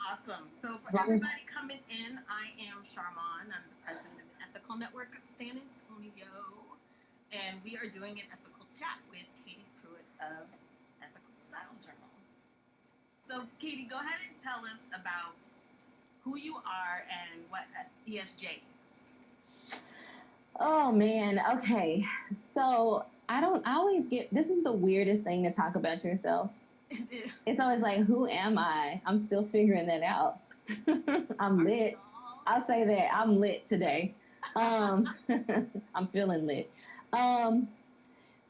Awesome. So for As long as, everybody coming in, I am Charmon. I'm the president of the Ethical Network of San Antonio. And we are doing an ethical chat with Katie Pruett of Ethical Style Journal. So Katie, go ahead and tell us about who you are and what ESJ is. oh man, okay. So I always get, this is the weirdest thing to talk about yourself. It's always like, who am I? I'm still figuring that out. I'm lit. I'll say that I'm lit today. Um, I'm feeling lit. Um,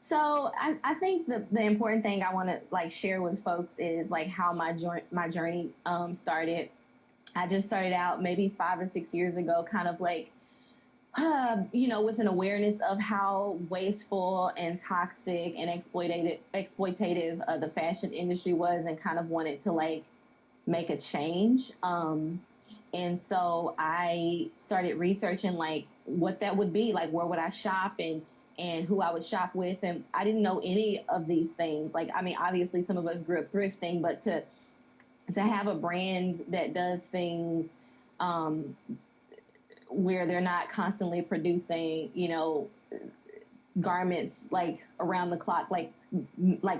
so I think the important thing I want to like share with folks is like how my journey started. I just started out maybe 5 or 6 years ago, kind of like with an awareness of how wasteful and toxic and exploitative the fashion industry was, and kind of wanted to like make a change. And so I started researching like what that would be, like where would I shop and who I would shop with, and I didn't know any of these things. Like, I mean, obviously some of us grew up thrifting, but to have a brand that does things um, where they're not constantly producing, garments like around the clock, like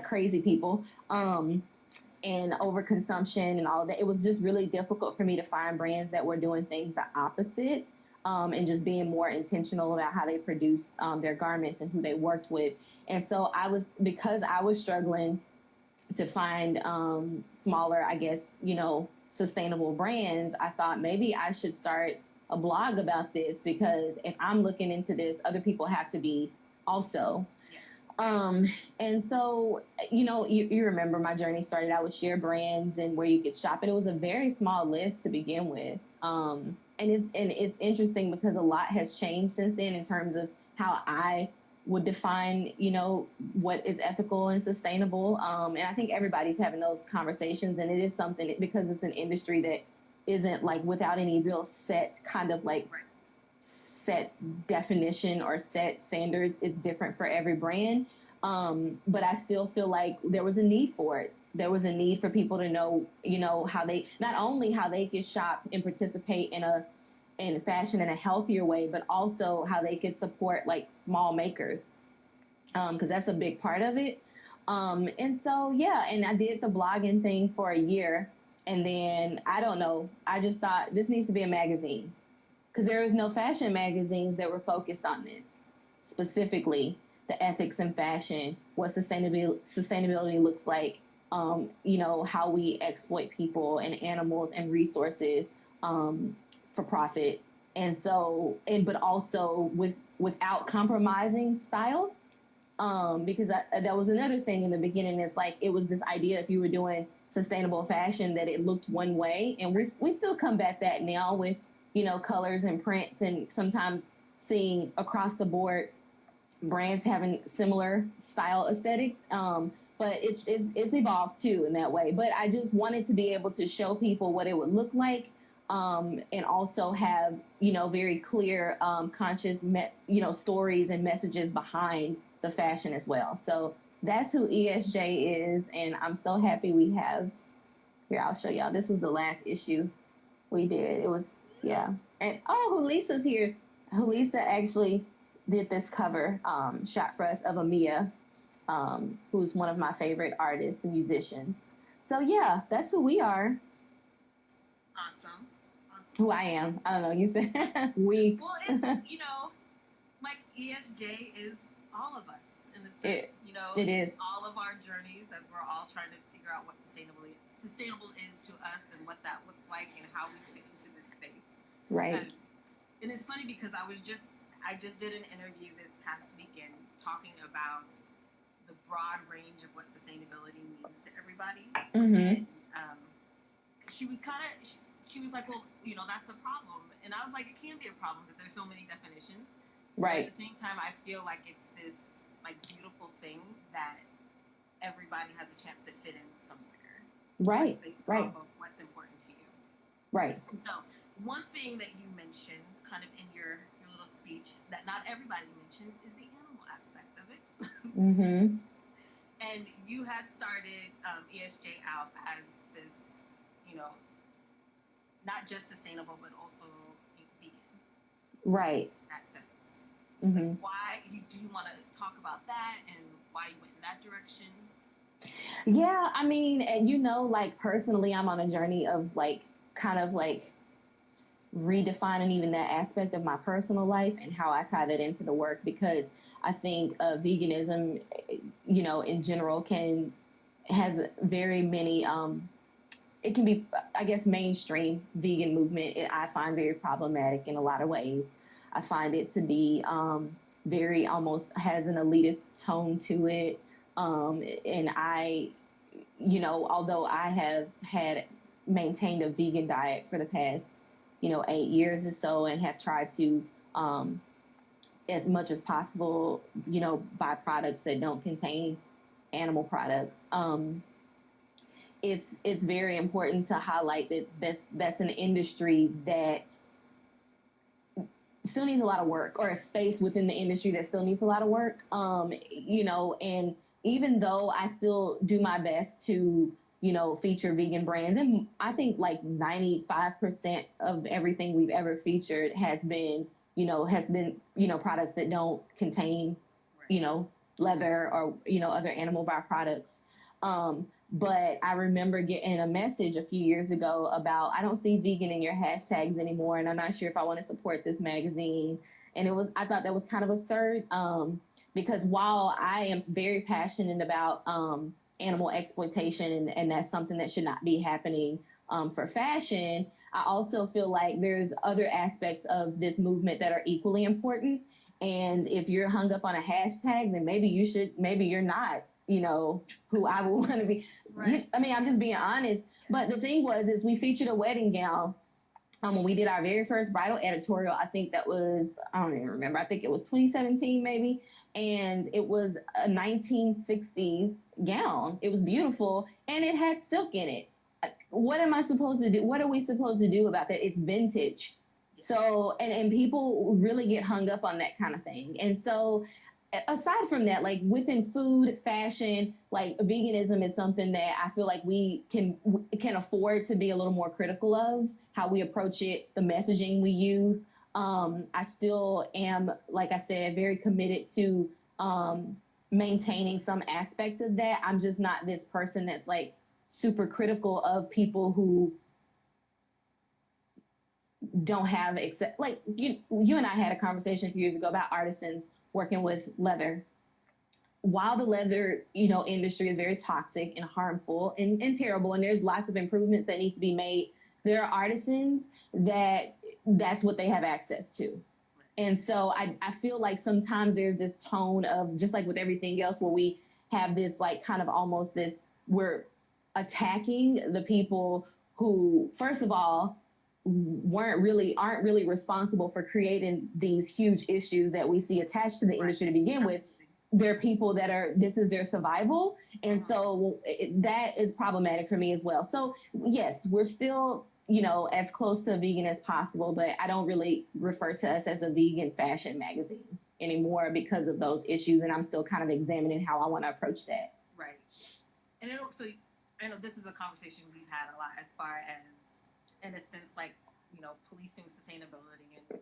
crazy people, and overconsumption and all of that. It was just really difficult for me to find brands that were doing things the opposite, and just being more intentional about how they produced their garments and who they worked with. And so because I was struggling to find smaller, I guess, sustainable brands, I thought maybe I should start a blog about this, because if I'm looking into this, other people have to be also. And so, you remember my journey started out with Share Brands and where you could shop, and it was a very small list to begin with. And it's interesting because a lot has changed since then in terms of how I would define, what is ethical and sustainable. And I think everybody's having those conversations, and it is something because it's an industry that isn't like without any real set kind of like set definition or set standards. It's different for every brand. But I still feel like there was a need for it. There was a need for people to know, how they, not only how they could shop and participate in fashion in a healthier way, but also how they could support like small makers. Cause that's a big part of it. And so, yeah, and I did the blogging thing for a year, and then I don't know, I just thought this needs to be a magazine, because there was no fashion magazines that were focused on this specifically, the ethics in fashion, what sustainability looks like, how we exploit people and animals and resources for profit, and so but also without compromising style. Because that was another thing in the beginning. It's like it was this idea if you were doing sustainable fashion that it looked one way, and we still combat that now with colors and prints, and sometimes seeing across the board brands having similar style aesthetics. But it's evolved too in that way. But I just wanted to be able to show people what it would look like, and also have very clear, conscious stories and messages behind the fashion as well. So that's who ESJ is, and I'm so happy we have. Here, I'll show y'all. This was the last issue we did. It was, yeah. And oh, Lisa's here. Lisa actually did this cover shot for us of Amia, who's one of my favorite artists and musicians. So yeah, that's who we are. Awesome. Who I am. I don't know. You said we. Well, it's, like ESJ is all of us in the sense, it is all of our journeys as we're all trying to figure out what sustainable is to us and what that looks like and how we fit into this space. Right. And it's funny because I just did an interview this past weekend talking about the broad range of what sustainability means to everybody. Mm-hmm. And she was she was like, well, that's a problem. And I was like, it can be a problem that there's so many definitions. Right. But at the same time, I feel like it's this like beautiful thing that everybody has a chance to fit in somewhere. Right. Right. What's important to you. Right. And so one thing that you mentioned kind of in your little speech that not everybody mentioned is the animal aspect of it. Mm-hmm. And you had started ESJ out as this, not just sustainable, but also vegan. Right. In that sense. Mm-hmm. Like why do you want to talk about that and why you went in that direction? Yeah, I mean, and like personally, I'm on a journey of like kind of like redefining even that aspect of my personal life and how I tie that into the work, because I think veganism, in general has very many, it can be, I guess, mainstream vegan movement. I find very problematic in a lot of ways. I find it to be very almost has an elitist tone to it. And I, although I have had maintained a vegan diet for the past 8 years or so, and have tried to, as much as possible, buy products that don't contain animal products. It's very important to highlight that's an industry that still needs a lot of work, or a space within the industry that still needs a lot of work. And even though I still do my best to feature vegan brands. And I think like 95% of everything we've ever featured has been products that don't contain, leather or, other animal byproducts. But I remember getting a message a few years ago about, I don't see vegan in your hashtags anymore, and I'm not sure if I want to support this magazine. And I thought that was kind of absurd, because while I am very passionate about, animal exploitation, and that's something that should not be happening for fashion, I also feel like there's other aspects of this movement that are equally important. And if you're hung up on a hashtag, then maybe you're not, who I would want to be. Right. I mean, I'm just being honest. But the thing is we featured a wedding gown when we did our very first bridal editorial. I think that was, I don't even remember. I think it was 2017 maybe. And it was a 1960s gown. It was beautiful, and it had silk in it. What am I supposed to do? What are we supposed to do about that? It's vintage. So, and people really get hung up on that kind of thing. And so, aside from that, like within food, fashion, like veganism is something that I feel like we can afford to be a little more critical of how we approach it, the messaging we use. I still am, like I said, very committed to maintaining some aspect of that. I'm just not this person that's like super critical of people who don't have like you and I had a conversation a few years ago about artisans working with leather. While the leather, industry is very toxic and harmful and terrible, and there's lots of improvements that need to be made, there are artisans that's what they have access to. And so I feel like sometimes there's this tone of, just like with everything else, where we have this like kind of almost this, we're attacking the people who, first of all, aren't really responsible for creating these huge issues that we see attached to the industry to begin with. They're people this is their survival. And so that is problematic for me as well. So yes, we're still, as close to vegan as possible, but I don't really refer to us as a vegan fashion magazine anymore because of those issues. And I'm still kind of examining how I want to approach that. Right. And so I know this is a conversation we've had a lot, as far as, in a sense, like, policing sustainability, and,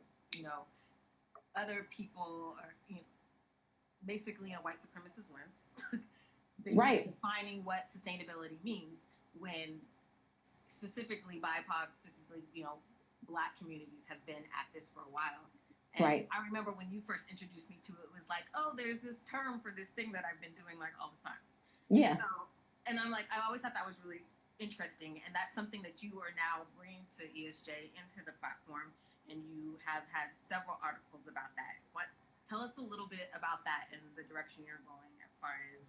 other people are, basically in a white supremacist lens, right, defining what sustainability means, when specifically BIPOC, specifically, Black communities have been at this for a while. And right. I remember when you first introduced me to it, was like, oh, there's this term for this thing that I've been doing like all the time. Yeah. So, and I'm like, I always thought that was really interesting, and that's something that you are now bringing to ESJ, into the platform, and you have had several articles about that. Tell us a little bit about that and the direction you're going as far as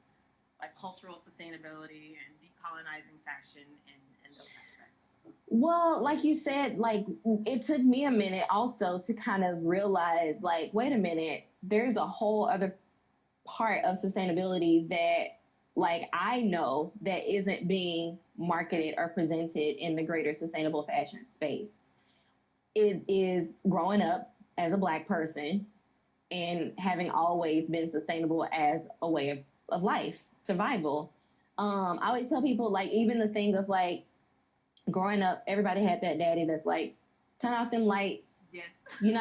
like cultural sustainability and decolonizing fashion and those aspects. Well, like you said, like it took me a minute also to kind of realize, like, wait a minute, there's a whole other part of sustainability that, like, I know that isn't being marketed or presented in the greater sustainable fashion space. It is growing up as a Black person and having always been sustainable as a way of life, survival. I always tell people, like, even the thing of like growing up, everybody had that daddy that's like, turn off them lights. Yes. You're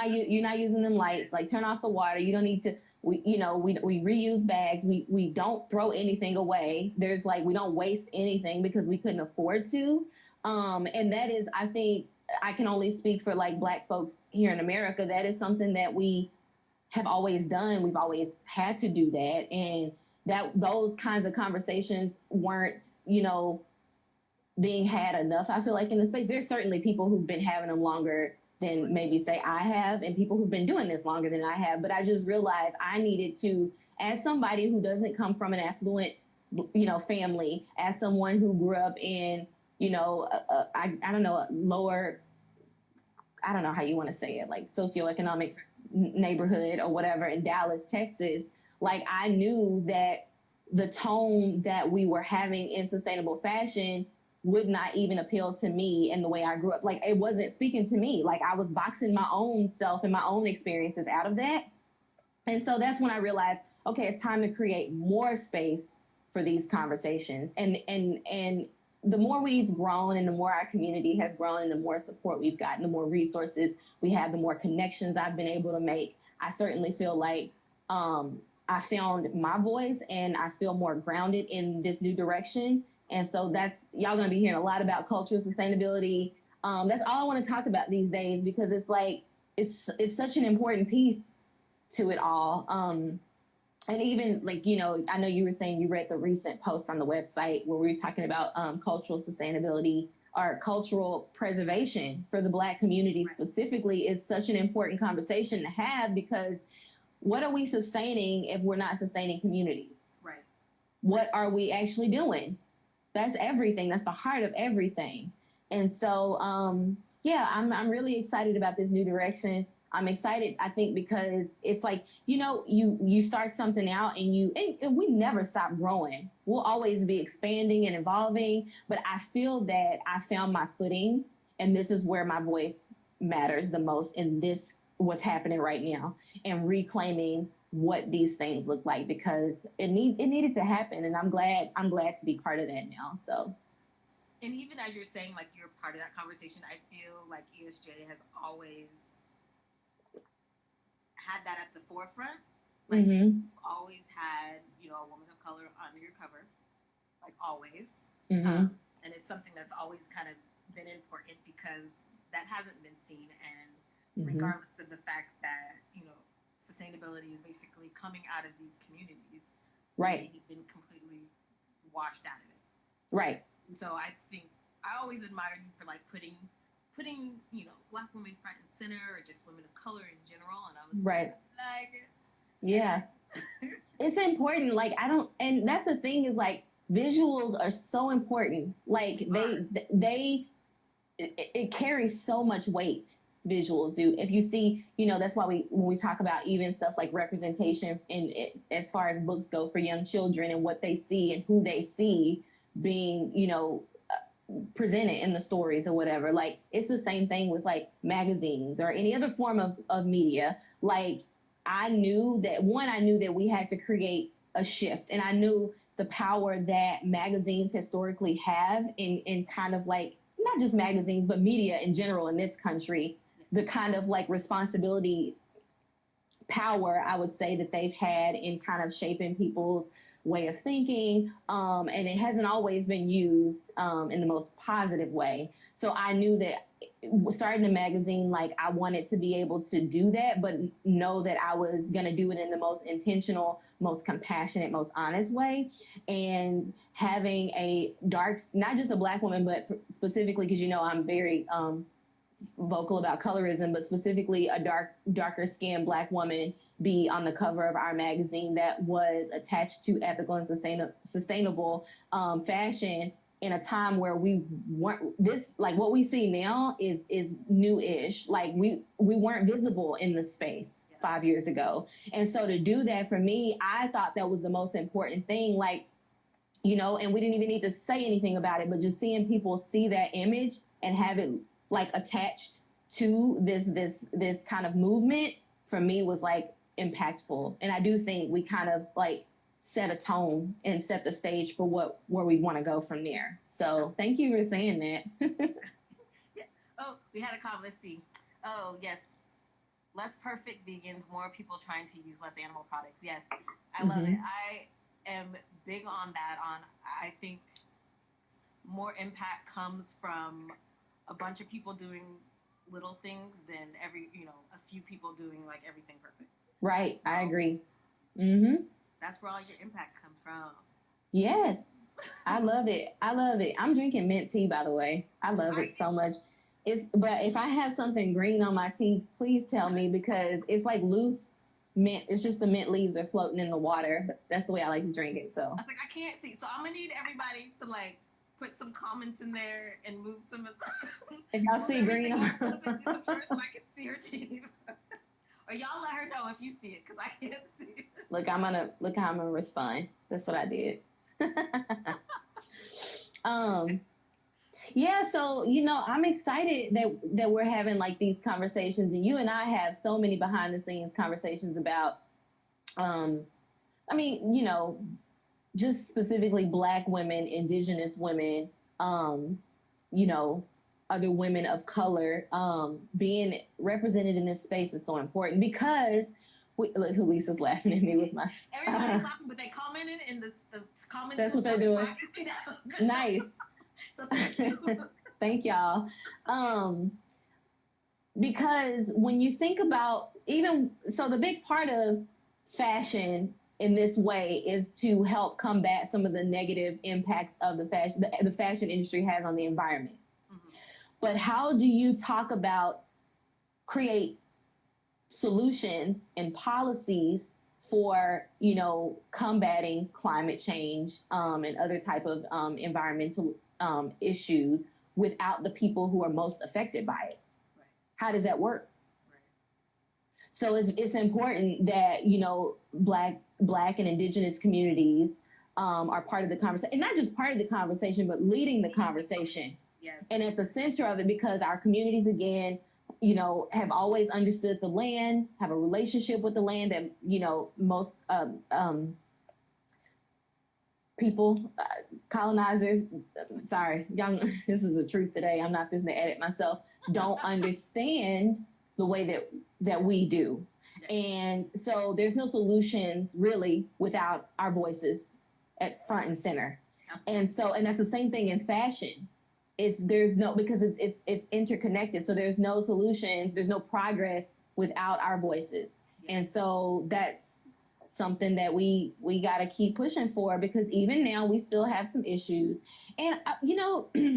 not using them lights. Like, turn off the water. You don't need to. We reuse bags. We don't throw anything away. There's like, we don't waste anything because we couldn't afford to. And that is, I think, I can only speak for like Black folks here in America. That is something that we have always done. We've always had to do that, and that those kinds of conversations weren't, being had enough. I feel like in the space, there's certainly people who've been having them longer than maybe say I have, and people who've been doing this longer than I have. But I just realized I needed to, as somebody who doesn't come from an affluent, family, as someone who grew up in, I don't know, lower, I don't know how you want to say it, like socioeconomic neighborhood or whatever in Dallas, Texas. Like, I knew that the tone that we were having in sustainable fashion would not even appeal to me in the way I grew up. Like, it wasn't speaking to me. Like, I was boxing my own self and my own experiences out of that. And so that's when I realized, okay, it's time to create more space for these conversations. And the more we've grown and the more our community has grown and the more support we've gotten, the more resources we have, the more connections I've been able to make, I certainly feel like I found my voice and I feel more grounded in this new direction. And so y'all gonna be hearing a lot about cultural sustainability. That's all I want to talk about these days, because it's like, it's such an important piece to it all. And even like, I know you were saying you read the recent post on the website where we were talking about cultural sustainability or cultural preservation for the Black community specifically is such an important conversation to have, because what are we sustaining if we're not sustaining communities? Right. What are we actually doing? That's everything. That's the heart of everything. And so, I'm really excited about this new direction. I'm excited, I think, because it's like, you start something out and we never stop growing. We'll always be expanding and evolving. But I feel that I found my footing, and this is where my voice matters the most in this, what's happening right now, and reclaiming what these things look like, because it needed to happen, and I'm glad to be part of that now. So, and even as you're saying, like, you're part of that conversation, I feel like ESJ has always had that at the forefront. Like, always had, a woman of color on your cover, like, always. And it's something that's always kind of been important because that hasn't been seen, and regardless of the fact that, sustainability is basically coming out of these communities. Right. They've been completely washed out of it. Right. And so I think I always admired you for like putting Black women front and center, or just women of color in general. And I was like, yeah, it's important. Like, and that's the thing is, like, visuals are so important. Like, it carries so much weight. Visuals do. If you see, that's why when we talk about even stuff like representation as far as books go for young children and what they see and who they see being, presented in the stories or whatever. Like, it's the same thing with like magazines or any other form of media. Like, I knew that we had to create a shift, and I knew the power that magazines historically have in kind of like, not just magazines, but media in general in this country, the kind of like responsibility, power, I would say, that they've had in kind of shaping people's way of thinking. And it hasn't always been used in the most positive way. So I knew that starting a magazine, like, I wanted to be able to do that, but know that I was going to do it in the most intentional, most compassionate, most honest way. And having a not just a Black woman, but specifically, because, I'm very vocal about colorism, but specifically a darker skinned Black woman be on the cover of our magazine that was attached to ethical and sustainable fashion in a time where we weren't like what we see now is new-ish. Like, we weren't visible in the space 5 years ago. And so to do that, for me, I thought that was the most important thing. Like, and we didn't even need to say anything about it, but just seeing people see that image and have it like attached to this kind of movement, for me, was like impactful. And I do think we kind of like set a tone and set the stage for where we want to go from there. So thank you for saying that. Yeah. Oh, we had a comment. Let's see. Oh, yes. Less perfect vegans, more people trying to use less animal products. Yes, I love it. I am big on that. I think more impact comes from a bunch of people doing little things than a few people doing like everything perfect. Right. I agree. That's where all your impact comes from. Yes. I love it. I love it. I'm drinking mint tea, by the way. I love it so much. But if I have something green on my tea, please tell me, because it's like loose mint. It's just the mint leaves are floating in the water. That's the way I like to drink it. So I was like, I can't see. So I'm gonna need everybody to like put some comments in there and move some of the if y'all see green on so I can see her tea. Or y'all let her know if you see it, because I can't see it. Look how I'm gonna respond. That's what I did. Yeah, so I'm excited that we're having like these conversations, and you and I have so many behind the scenes conversations about just specifically Black women, Indigenous women, other women of color, being represented in this space is so important, because look who Lisa's laughing at me with my. Everybody's laughing, but they commented in the comments. That's what they're doing. Nice. So thank you. Thank y'all. Because when you think about the big part of fashion in this way is to help combat some of the negative impacts of the fashion industry has on the environment. But how do you talk about create solutions and policies for, combating climate change and other type of environmental issues without the people who are most affected by it? Right. How does that work? Right. So it's important that, Black and Indigenous communities are part of the conversation, and not just part of the conversation, but leading the conversation. Yes. And at the center of it, because our communities, again, have always understood the land, have a relationship with the land that, most people, colonizers, sorry, young, this is the truth today, I'm not supposed to edit myself, don't understand the way that we do. And so there's no solutions really without our voices at front and center. Absolutely. And that's the same thing in fashion. Because it's interconnected. So there's no solutions, there's no progress without our voices. Yes. And so that's something that we got to keep pushing for, because even now we still have some issues. And,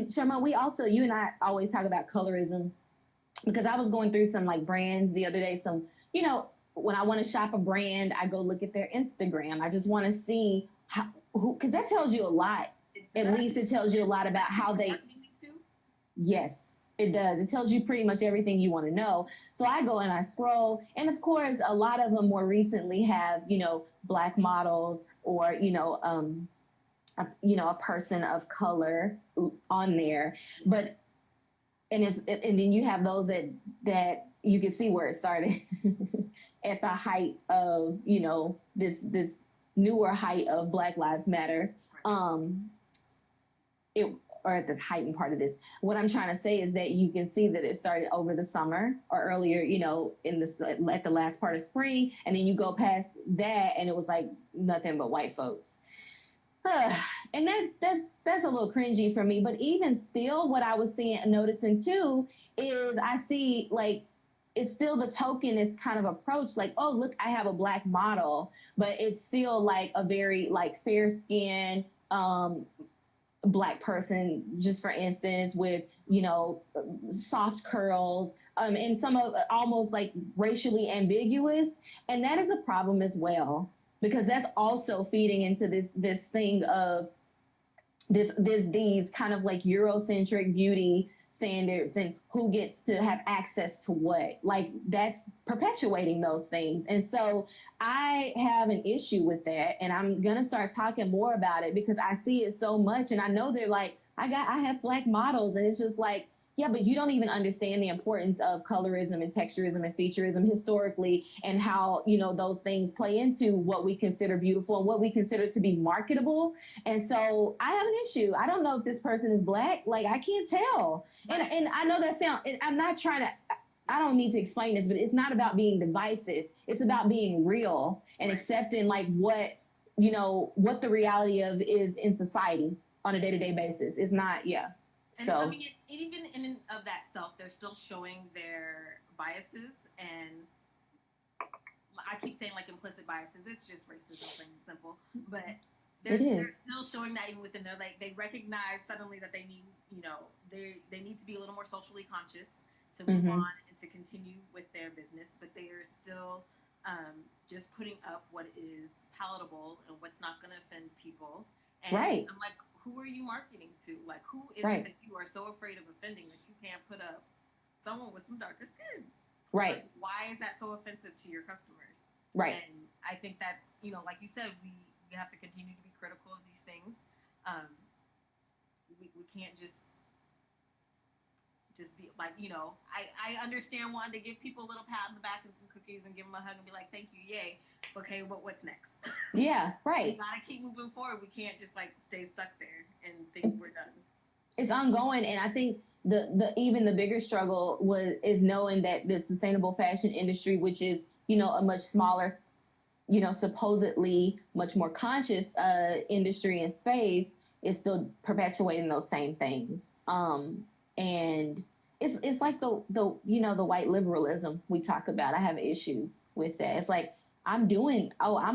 Sharma, you and I always talk about colorism, because I was going through some like brands the other day, when I want to shop a brand, I go look at their Instagram. I just want to see because that tells you a lot. Exactly. At least it tells you a lot about how they. Yes, it does. It tells you pretty much everything you want to know. So I go and I scroll. And of course, a lot of them more recently have, Black models or, a person of color on there. But, and then you have those that you can see where it started at the height of, this newer height of Black Lives Matter. Or at the heightened part of this. What I'm trying to say is that you can see that it started over the summer or earlier, at the last part of spring. And then you go past that and it was like nothing but white folks. And that's a little cringy for me. But even still, what I was noticing too, is I see like, it's still the tokenist kind of approach. Like, oh, look, I have a Black model, but it's still like a very like fair skin, Black person, just for instance, with, soft curls, and some of almost like racially ambiguous. And that is a problem as well, because that's also feeding into this thing of these kind of like Eurocentric beauty standards and who gets to have access to what. Like, that's perpetuating those things. And so I have an issue with that, and I'm gonna start talking more about it because I see it so much. And I know they're like, I have Black models, and it's just like, Yeah, but you don't even understand the importance of colorism and texturism and featureism historically, and how, you know, those things play into what we consider beautiful and what we consider to be marketable. And so I have an issue. I don't know if this person is Black. Like, I can't tell. And I know that sound, I'm not trying to, I don't need to explain this, but it's not about being divisive. It's about being real and accepting like what, you know, what the reality of is in society on a day-to-day basis. It's not, yeah. And so I mean, even in and of that self, they're still showing their biases, and I keep saying like implicit biases. It's just racism, plain and simple. But they're still showing that even within their, like, they recognize suddenly that they need, you know, they need to be a little more socially conscious to move on and to continue with their business, but they are still just putting up what is palatable and what's not going to offend people. And I'm like, who are you marketing to? Like, who is it that you are so afraid of offending that you can't put up someone with some darker skin? Right. Like, why is that so offensive to your customers? Right. And I think that's, you know, like you said, we have to continue to be critical of these things. We can't just be like, you know, I understand wanting to give people a little pat on the back and some cookies and give them a hug and be like, thank you, yay. Okay, but what's next? Yeah, right. We gotta keep moving forward. We can't just like stay stuck there and think we're done. It's ongoing, and I think the even the bigger struggle is knowing that the sustainable fashion industry, which is, you know, a much smaller, you know, supposedly much more conscious industry and space, is still perpetuating those same things. And it's like the you know, the white liberalism we talk about. I have issues with that. It's like, I'm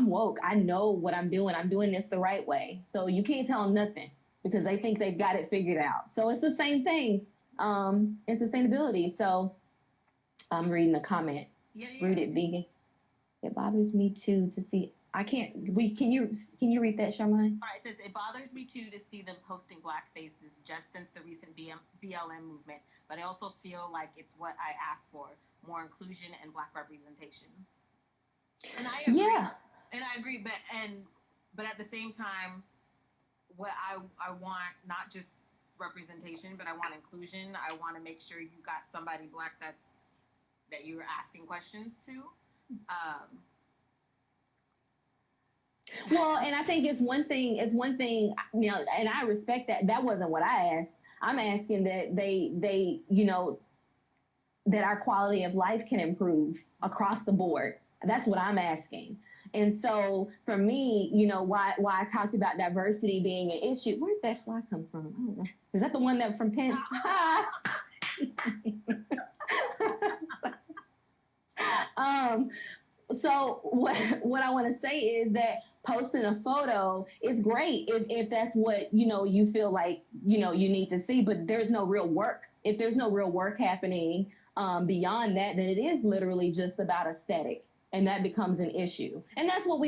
woke. I know what I'm doing. I'm doing this the right way. So you can't tell them nothing because they think they've got it figured out. So it's the same thing in sustainability. So I'm reading a comment. Yeah. Rooted vegan. It bothers me too to see. Can you read that, Charmaine? All right, it says, it bothers me too to see them posting Black faces just since the recent BLM movement, but I also feel like it's what I asked for, more inclusion and Black representation. And I agree. Yeah. And I agree, but at the same time, what I want, not just representation, but I want inclusion. I want to make sure you got somebody Black that you were asking questions to. Well, and I think it's one thing, you know, and I respect that. That wasn't what I asked. I'm asking that they, you know, that our quality of life can improve across the board. That's what I'm asking. And so for me, you know, why I talked about diversity being an issue. Where did that fly come from? I don't know. Is that the one that from Pence? So what I want to say is that posting a photo is great if that's what, you know, you feel like, you know, you need to see, but there's no real work. If there's no real work happening beyond that, then it is literally just about aesthetic, and that becomes an issue. And that's what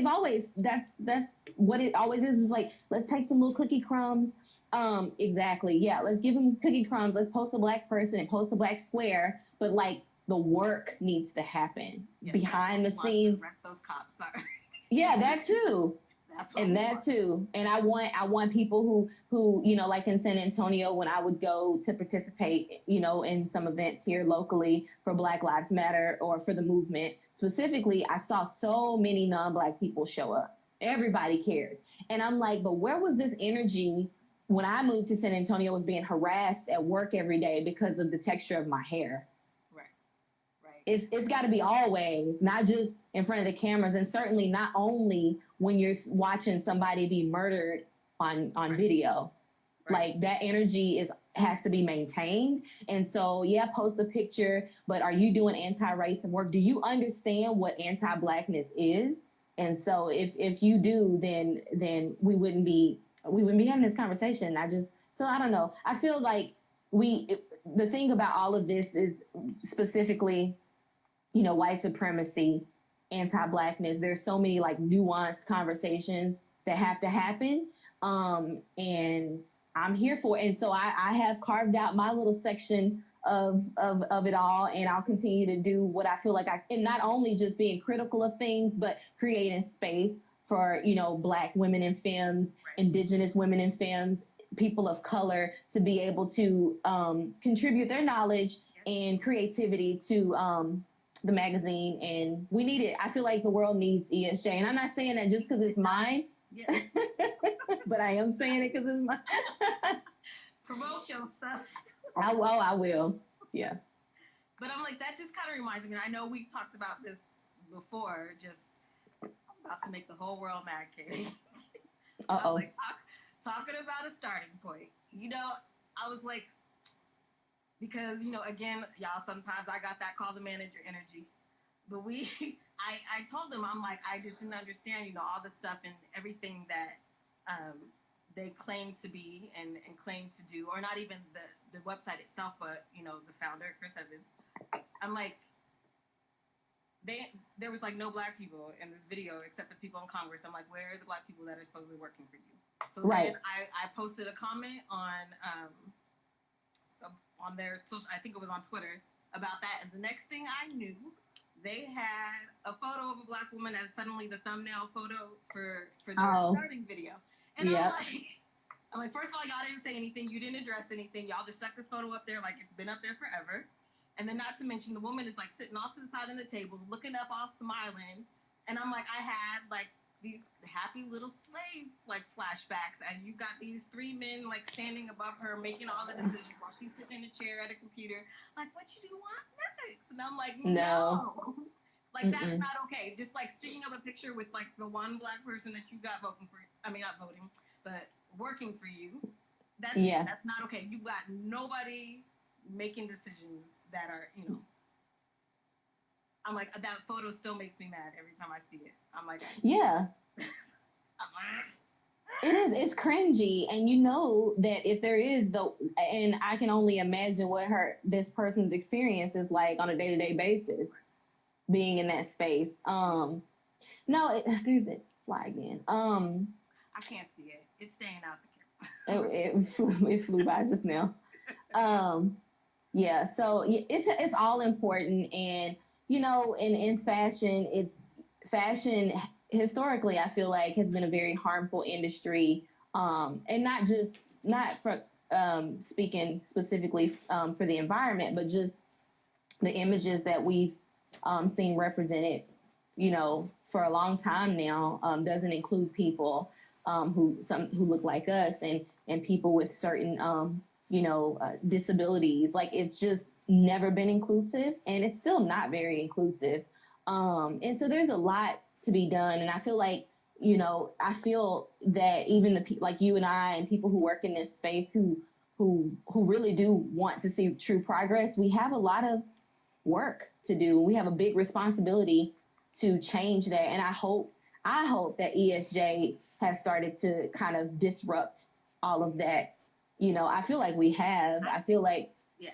that's what it always is like, let's take some little cookie crumbs. Exactly. Yeah. Let's give them cookie crumbs. Let's post a Black person and post a Black square, but like, the work needs to happen behind the scenes. Arrest those cops. Sorry. Yeah, that too. And I want people who, you know, like in San Antonio, when I would go to participate, you know, in some events here locally for Black Lives Matter or for the movement specifically, I saw so many non-Black people show up. Everybody cares. And I'm like, but where was this energy when I moved to San Antonio? I was being harassed at work every day because of the texture of my hair. It's got to be always, not just in front of the cameras, and certainly not only when you're watching somebody be murdered on video. Like, that energy has to be maintained. And so, yeah, post a picture, but are you doing anti-racism work? Do you understand what anti-Blackness is? And so if you do, then we wouldn't be having this conversation. I don't know. I feel like the thing about all of this is specifically, you know, white supremacy, anti-Blackness. There's so many like nuanced conversations that have to happen. And I'm here for it. And so I have carved out my little section of it all, and I'll continue to do what I feel like and not only just being critical of things, but creating space for, you know, Black women in films, Indigenous women in films, people of color to be able to contribute their knowledge and creativity to the magazine. And we need it. I feel like the world needs ESJ. And I'm not saying that just because it's mine, but I am saying it because it's mine. Promote your stuff. I will. Yeah. But I'm like, that just kind of reminds me. I know we've talked about this before. Just I'm about to make the whole world mad, Katie. Like, talking about a starting point. You know, I was like, because, you know, again, y'all, sometimes I got that call the manager energy. But I told them, I'm like, I just didn't understand, you know, all the stuff and everything that they claim to be and claim to do, or not even the website itself, but, you know, the founder, Chris Evans. I'm like, there was like no black people in this video except the people in Congress. I'm like, where are the black people that are supposedly working for you? So then I posted a comment on their social, I think it was on Twitter, about that. And the next thing I knew, they had a photo of a black woman as suddenly the thumbnail photo for their starting video. And I'm like, first of all, y'all didn't say anything. You didn't address anything. Y'all just stuck this photo up there like it's been up there forever. And then not to mention the woman is like sitting off to the side of the table, looking up, all smiling. And I'm like, I had like these happy little slave like flashbacks. And you got these three men like standing above her, making all the decisions while she's sitting in a chair at a computer. Like, what you do want next? And I'm like, no. Like, that's not okay. Just like sticking up a picture with like the one black person that you got voting for. I mean, not voting, but working for you. That's not okay. You got nobody making decisions that are, you know. I'm like, that photo still makes me mad every time I see it. I'm like, yeah. It is. It's cringy, and you know that if there is and I can only imagine what this person's experience is like on a day-to-day basis, being in that space. No, there's it. Fly again. I can't see it. It's staying out the camera. It flew by just now. Yeah. So it's all important, and you know, in fashion, fashion historically, I feel like has been a very harmful industry, and not for speaking specifically for the environment, but just the images that we've seen represented, you know, for a long time now, doesn't include people who look like us and people with certain disabilities. Like, it's just never been inclusive, and it's still not very inclusive. And so there's a lot to be done. And I feel like, you know, that even the people like you and I and people who work in this space who really do want to see true progress, we have a lot of work to do. We have a big responsibility to change that. And I hope that ESJ has started to kind of disrupt all of that. You know, I feel like we have. I feel like,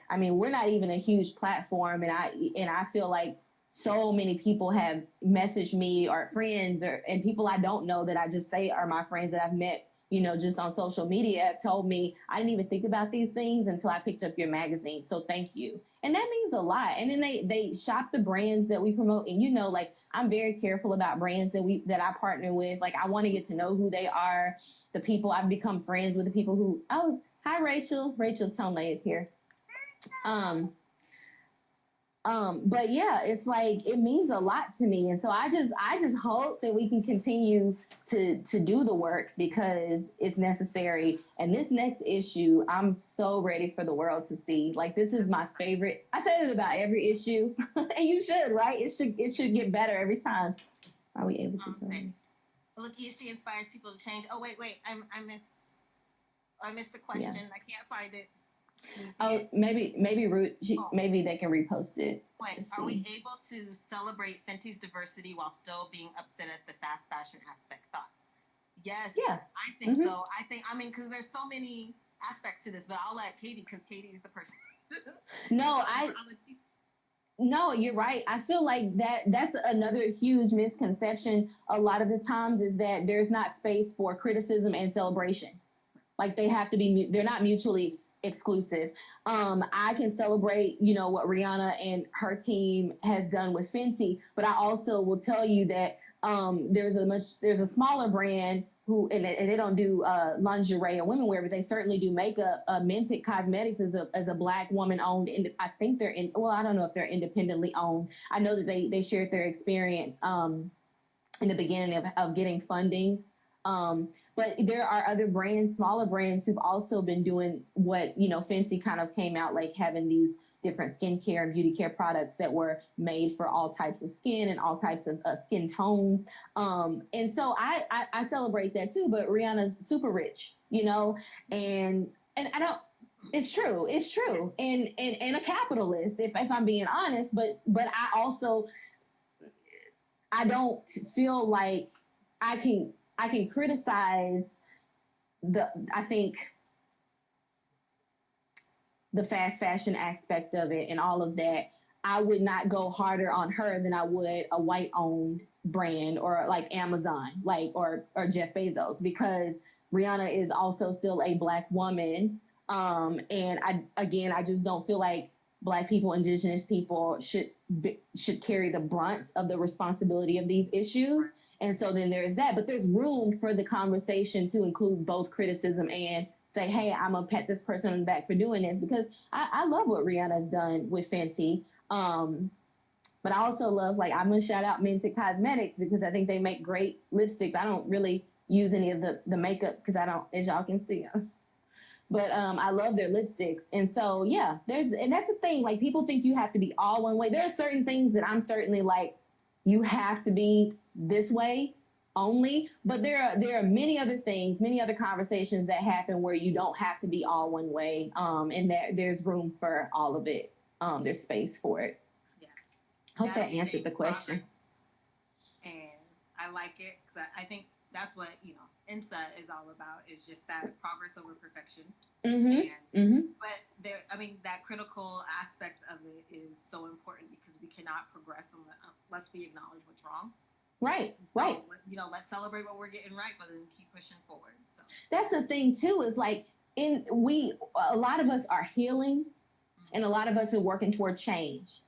I mean, we're not even a huge platform, and I feel like so many people have messaged me, or friends, and people I don't know that I just say are my friends that I've met, you know, just on social media, have told me I didn't even think about these things until I picked up your magazine. So thank you. And that means a lot. And then they shop the brands that we promote. And, you know, like, I'm very careful about brands that I partner with. Like, I want to get to know who they are, the people I've become friends with, the people who, oh, hi, Rachel. Rachel Tonley is here. But yeah, it's like, it means a lot to me. And so I just hope that we can continue to do the work, because it's necessary. And this next issue, I'm so ready for the world to see. Like, this is my favorite. I said it about every issue, and you should, right? It should get better every time. Are we able to say? Look, ESG inspires people to change. Oh, wait. I missed the question. Yeah. I can't find it. Oh, maybe Ruth. Maybe they can repost it. Wait, are we able to celebrate Fenty's diversity while still being upset at the fast fashion aspect? Thoughts? Yes. Yeah. I think so. I mean, because there's so many aspects to this, but I'll let Katie, because Katie is the person. No, you're right. I feel like that's another huge misconception a lot of the times, is that there's not space for criticism and celebration. Like, they have to be, they're not mutually exclusive. I can celebrate, you know, what Rhianna and her team has done with Fenty, but I also will tell you that there's a smaller brand and they don't do lingerie or women wear, but they certainly do makeup. Mentic Cosmetics is a Black woman owned. I think they're I don't know if they're independently owned. I know that they shared their experience in the beginning of getting funding. But there are other brands, smaller brands, who've also been doing what, Fenty kind of came out, like having these different skincare and beauty care products that were made for all types of skin and all types of skin tones. And so I celebrate that too, but Rhianna's super rich, and I don't, it's true. And a capitalist, if I'm being honest, but I also, I don't feel like I can criticize I think the fast fashion aspect of it and all of that. I would not go harder on her than I would a white owned brand or like Amazon, or Jeff Bezos, because Rhianna is also still a Black woman. And I just don't feel like Black people, Indigenous people should carry the brunt of the responsibility of these issues. And so then there's that, but there's room for the conversation to include both criticism and say, hey, I'm gonna pat this person on the back for doing this, because I love what Rhianna's done with Fenty. But I also love, I'm gonna shout out Mentic Cosmetics, because I think they make great lipsticks. I don't really use any of the makeup because I don't, as y'all can see. But I love their lipsticks. And so, yeah, and that's the thing. Like, people think you have to be all one way. There are certain things that I'm certainly like, you have to be this way only. But there are many other things, many other conversations that happen where you don't have to be all one way. And there's room for all of it. There's space for it. Yeah. Hope that answered the question. And I like it because I think that's what, ENSA is all about, is just that progress over perfection. But that critical aspect of it is so important, because we cannot progress unless we acknowledge what's wrong. Right. Let's celebrate what we're getting right, but then keep pushing forward. So that's the thing too, is like, a lot of us are healing, and a lot of us are working toward change.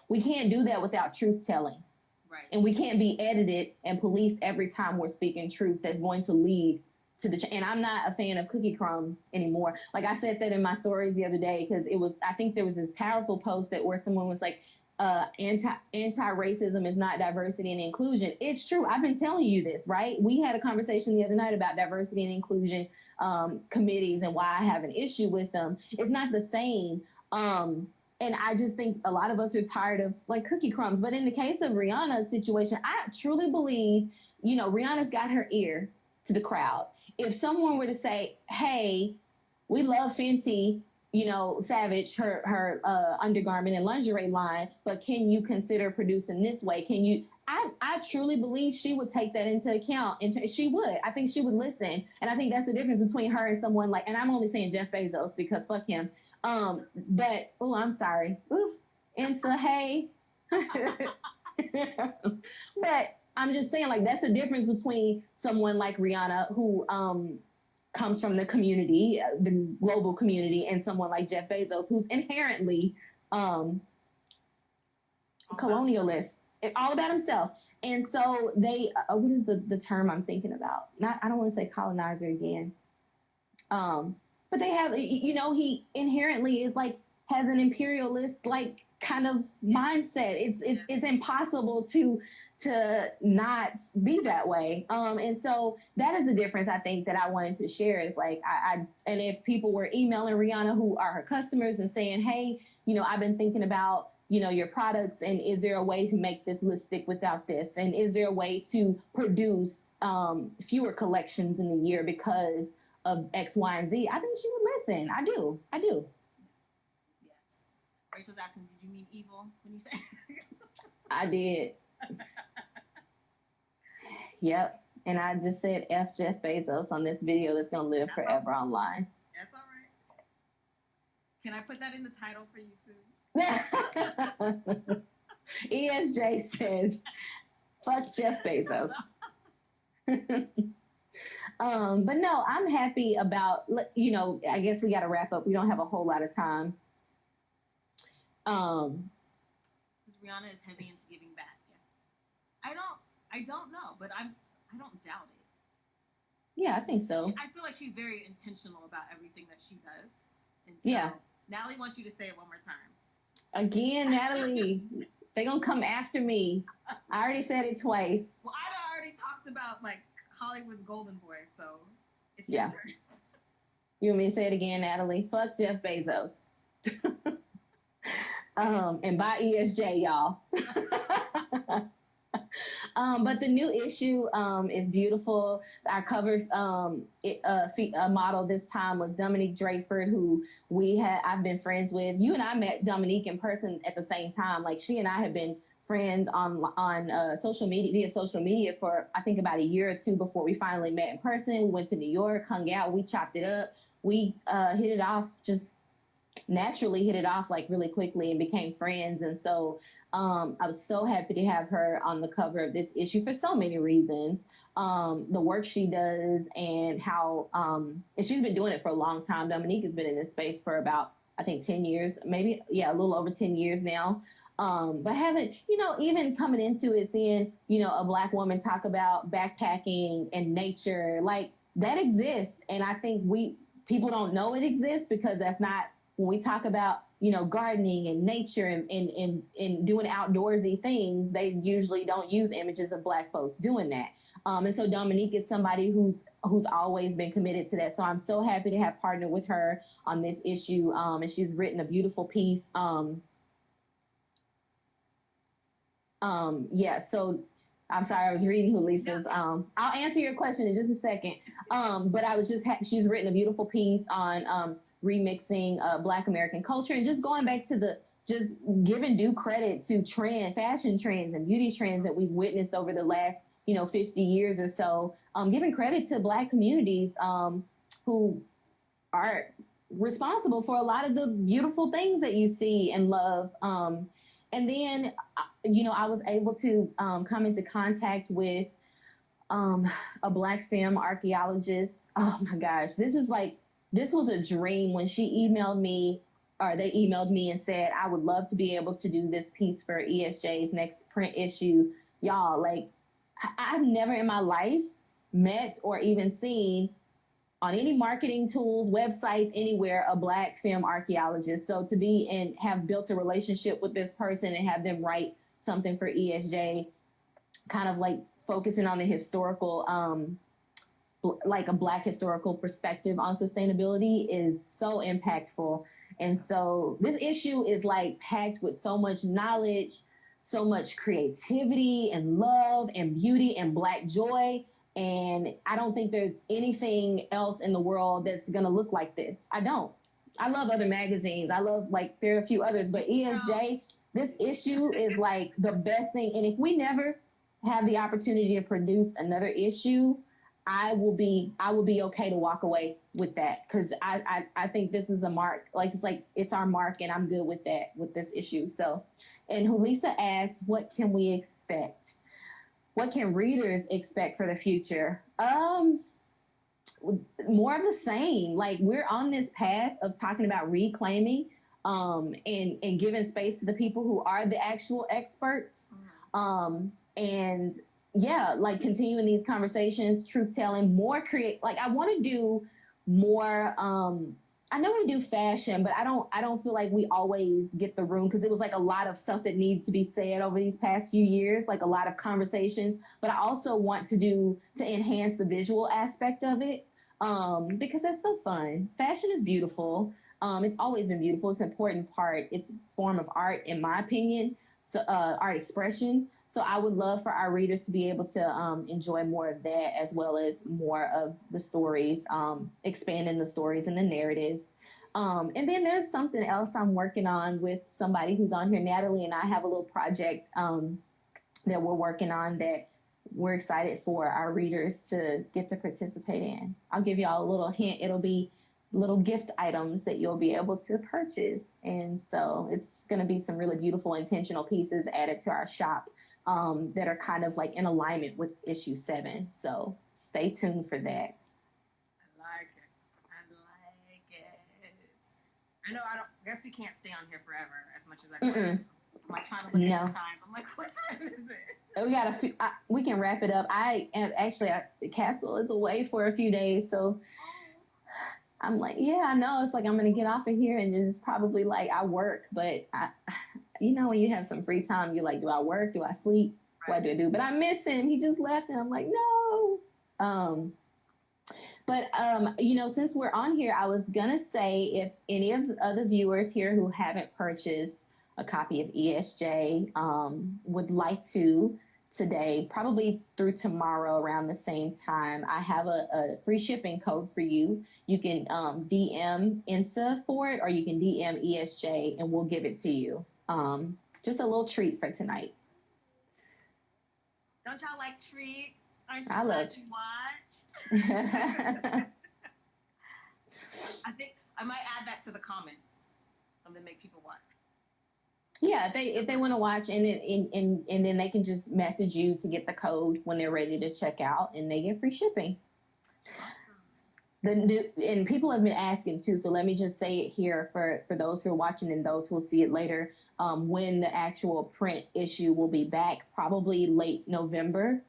We can't do that without truth telling. Right. And we can't be edited and policed every time we're speaking truth that's going to lead to the and I'm not a fan of cookie crumbs anymore. Like, I said that in my stories the other day, because I think there was this powerful post where someone was like, anti-racism is not diversity and inclusion. It's true. I've been telling you this, right? We had a conversation the other night about diversity and inclusion committees and why I have an issue with them. It's not the same. And I just think a lot of us are tired of cookie crumbs. But in the case of Rhianna's situation, I truly believe, Rhianna's got her ear to the crowd. If someone were to say, hey, we love Fenty, Savage, her undergarment and lingerie line, but can you consider producing this way? Can you? I truly believe she would take that into account. And she would. I think she would listen. And I think that's the difference between her and someone and I'm only saying Jeff Bezos because fuck him. But, I'm sorry. ENSA, hey. But I'm just saying, that's the difference between someone like Rhianna, who comes from the community, the global community, and someone like Jeff Bezos, who's inherently colonialist, all about himself. And so they, what is the term I'm thinking about? I don't want to say colonizer again. But they have, he inherently is has an imperialist kind of mindset. It's impossible to not be that way. And so that is the difference I think that I wanted to share, is and if people were emailing Rhianna who are her customers and saying, hey, I've been thinking about, your products, and is there a way to make this lipstick without this? And is there a way to produce fewer collections in the year because of X, Y, and Z? I think she would listen. I do. Yes. Rachel's asking, did you mean evil when you said? I did. Yep. And I just said F Jeff Bezos on this video that's going to live forever online. That's all right. Can I put that in the title for you too? ESJ says, fuck Jeff Bezos. But no, I'm happy about, I guess we got to wrap up. We don't have a whole lot of time. Rhianna is heavy into giving back. Yes. I don't know, but I don't doubt it. Yeah, I think so. I feel like she's very intentional about everything that she does. And so, yeah. Natalie wants you to say it one more time. Again, Natalie, they're going to come after me. I already said it twice. Well, I already talked about, like, Hollywood's golden boy, so it's yeah. your turn. You want me to say it again, Natalie? Fuck Jeff Bezos. And buy ESJ, y'all. But the new issue is beautiful. Our cover model this time was Dominique Drakeford, who I've been friends with. You and I met Dominique in person at the same time. Like, she and I have been friends on social media, via social media, for I think about a year or two before we finally met in person. We went to New York, hung out, we chopped it up. We hit it off, just naturally hit it off like really quickly and became friends. And so I was so happy to have her on the cover of this issue for so many reasons. The work she does and how, and she's been doing it for a long time. Dominique has been in this space for about, I think, 10 years, maybe, yeah, a little over 10 years now. But haven't, even coming into it, seeing, a Black woman talk about backpacking and nature, like, that exists. And I think people don't know it exists because that's not, when we talk about, gardening and nature and doing outdoorsy things, they usually don't use images of Black folks doing that. And so Dominique is somebody who's always been committed to that. So I'm so happy to have partnered with her on this issue. And she's written a beautiful piece. So I'm sorry, I was reading Hulisa's. I'll answer your question in just a second. But I was she's written a beautiful piece on remixing Black American culture and just going back to just giving due credit to fashion trends and beauty trends that we've witnessed over the last, 50 years or so. Giving credit to Black communities who are responsible for a lot of the beautiful things that you see and love. And then, I was able to come into contact with a Black femme archaeologist. Oh my gosh, this was a dream when she emailed me, or they emailed me and said, I would love to be able to do this piece for ESJ's next print issue. Y'all, like, I've never in my life met or even seen on any marketing tools, websites, anywhere, a Black femme archaeologist. So to be and have built a relationship with this person and have them write something for ESJ, kind of like focusing on the historical, like a Black historical perspective on sustainability, is so impactful. And so this issue is like packed with so much knowledge, so much creativity and love and beauty and Black joy. And I don't think there's anything else in the world that's going to look like this. I don't. I love other magazines. There are a few others, but ESJ, this issue is like the best thing. And if we never have the opportunity to produce another issue, I will be okay to walk away with that. Cause I think this is a mark. It's our mark, and I'm good with that, with this issue. So, and Hulisa asked, what can we expect? What can readers expect for the future? More of the same. Like, we're on this path of talking about reclaiming and giving space to the people who are the actual experts. And yeah, like continuing these conversations, truth telling, more I want to do more. I know we do fashion, but I don't feel like we always get the room, because it was like a lot of stuff that needs to be said over these past few years, like a lot of conversations. But I also want to enhance the visual aspect of it, because that's so fun. Fashion is beautiful. It's always been beautiful. It's an important part. It's a form of art, in my opinion, so art expression. So I would love for our readers to be able to enjoy more of that, as well as more of the stories, expanding the stories and the narratives. And then there's something else I'm working on with somebody who's on here. Natalie and I have a little project that we're working on that we're excited for our readers to get to participate in. I'll give y'all a little hint. It'll be little gift items that you'll be able to purchase. And so it's going to be some really beautiful intentional pieces added to our shop that are kind of like in alignment with issue 7. So stay tuned for that. I like it. I know I guess we can't stay on here forever as much as I want. I'm like trying to look at the time. I'm like, what time is it? We got a few. We can wrap it up. I am actually Castle is away for a few days, so I'm like, yeah, I know. It's like I'm gonna get off of here and just probably like I work, but when you have some free time, you're like, do I work? Do I sleep? What do I do? But I miss him. He just left, and I'm like, no. But since we're on here, I was gonna say if any of the other viewers here who haven't purchased a copy of ESJ would like to today, probably through tomorrow around the same time, I have a free shipping code for you. You can DM ENSA for it, or you can DM ESJ, and we'll give it to you. Just a little treat for tonight. Don't y'all like treats? Aren't you I glad you watched? I think I might add that to the comments and then make people watch. Yeah, if they want to watch, and then they can just message you to get the code when they're ready to check out, and they get free shipping. And people have been asking too, so let me just say it here for those who are watching and those who will see it later. When the actual print issue will be back, probably late November.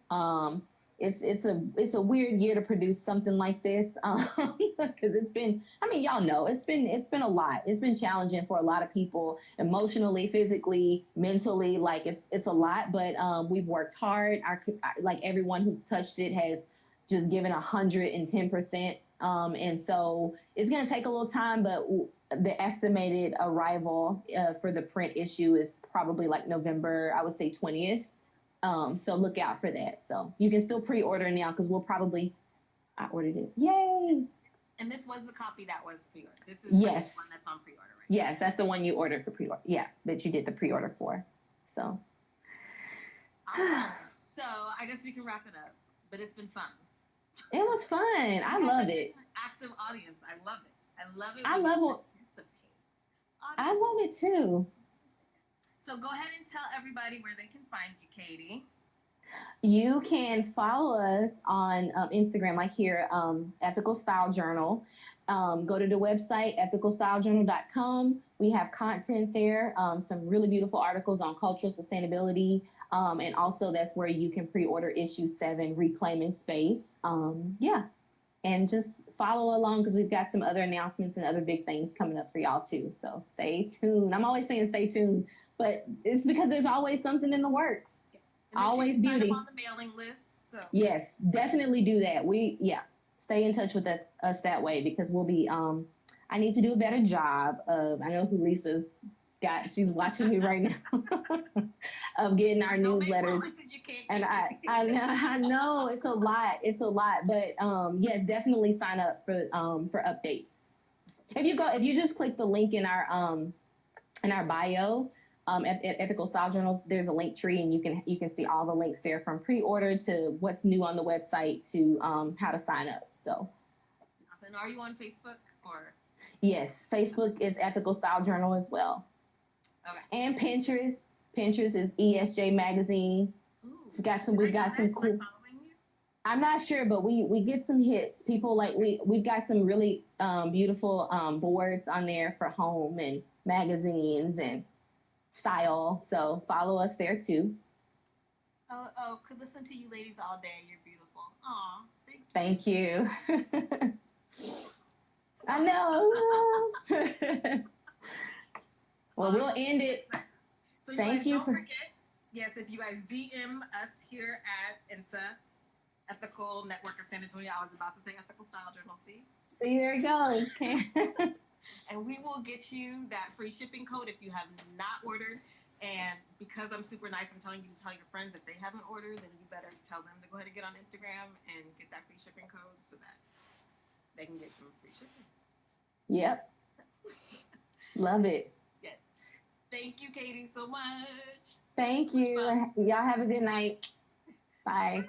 It's a weird year to produce something like this because it's been, y'all know, it's been a lot. It's been challenging for a lot of people emotionally, physically, mentally. Like it's a lot, but we've worked hard. Like everyone who's touched it has just given 110%. And so it's going to take a little time, but the estimated arrival for the print issue is probably like November, I would say 20th. So look out for that. So you can still pre-order now because I ordered it. Yay! And this was the copy that was pre-ordered. This is yes. The one that's on pre-order right Yes, now. That's the one you ordered for pre-order. Yeah, that you did the pre-order for. So. So I guess we can wrap it up. But it's been fun. It was fun. I love it. Active audience. I love it. I love it. I love it too. So go ahead and tell everybody where they can find you, Katie. You can follow us on Instagram, like here, Ethical Style Journal. Go to the website, ethicalstylejournal.com. We have content there, some really beautiful articles on cultural sustainability. And also that's where you can pre-order issue 7, Reclaiming Space. Yeah. And just follow along because we've got some other announcements and other big things coming up for y'all too. So stay tuned. I'm always saying stay tuned, but it's because there's always something in the works. Always beauty. Sign up on the mailing list. So. Yes, definitely do that. Stay in touch with us that way because we'll be, I need to do a better job of, I know who Lisa's she's watching me right now, of getting our newsletters. And I know it's a lot, but yes, definitely sign up for updates. If you just click the link in our bio, at Ethical Style Journals, there's a link tree, and you can see all the links there from pre-order to what's new on the website to how to sign up. So, and are you on Facebook or? Yes, Facebook is Ethical Style Journal as well. Okay. And Pinterest. Pinterest is ESJ Magazine. Ooh, we've got some cool. I'm not sure, but we get some hits. People like we've got some really beautiful boards on there for home and magazines and style. So follow us there too. Could listen to you ladies all day. You're beautiful. Aw, thank you. I know. Well, we'll end it. So thank you. Don't forget, yes, if you guys DM us here at ENSA, Ethical Network of San Antonio. I was about to say Ethical Style Journal. See, there it goes. And we will get you that free shipping code if you have not ordered. And because I'm super nice, I'm telling you to tell your friends if they haven't ordered, then you better tell them to go ahead and get on Instagram and get that free shipping code so that they can get some free shipping. Yep. Love it. Yes. Thank you, Katie, so much. Thank you. Y'all have a good night. Bye.